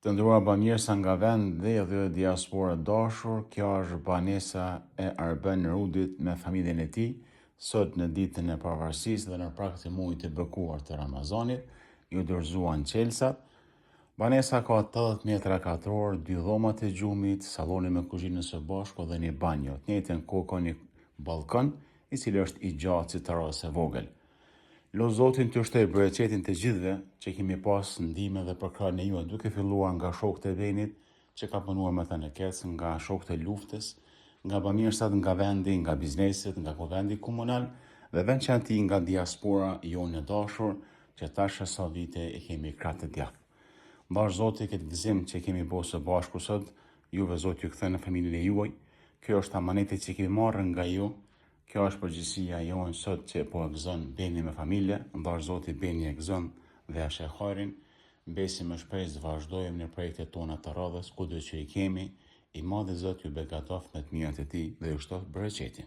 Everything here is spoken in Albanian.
Të nderuar bamirësa nga vendi dhe diaspora dashur, kjo është banesa e Arben Rudit me familjen e tij, sot në ditën e pavarësisë dhe në prag të muajit të bekuar të Ramazanit, ju dorëzuan qelsat. Banesa ka 80 metra katror, 2 dhoma të gjumit, salloni me kuzhinën së bashku dhe një banjo. Të njëjtën kohë ka një ballkon, i cili është i gjatë si terrasë e vogël. Lo Zotin të shtoj bereqetin të gjithëve që kemi pas ndihmë dhe për krahun e juaj, duke filluar nga shokët e vendit që ka punuar me të në kec, nga shokët e luftës, nga bamirësat nga vendi, nga bizneset, nga kuvendi komunal dhe veçanti nga diaspora jonë e dashur që tash sa vite e kemi krah të djathtë. Mbash Zoti këtë gëzim që kemi bërë së bashku sot, juve Zoti ju kthen në familjen e juaj. Kjo është amaneti që kemi marrë nga ju. Kjo është përgjegjësia jonë sot që po e gëzon Beni me familje, mbash Zoti Beni e gëzon dhe e sheh hajrin. Besim me shpresë vazhdojmë në projektet tona të radhës, kudo që i kemi. I madhi Zot ju begatoft me të mirat e tij dhe ju shtoft bereqetin.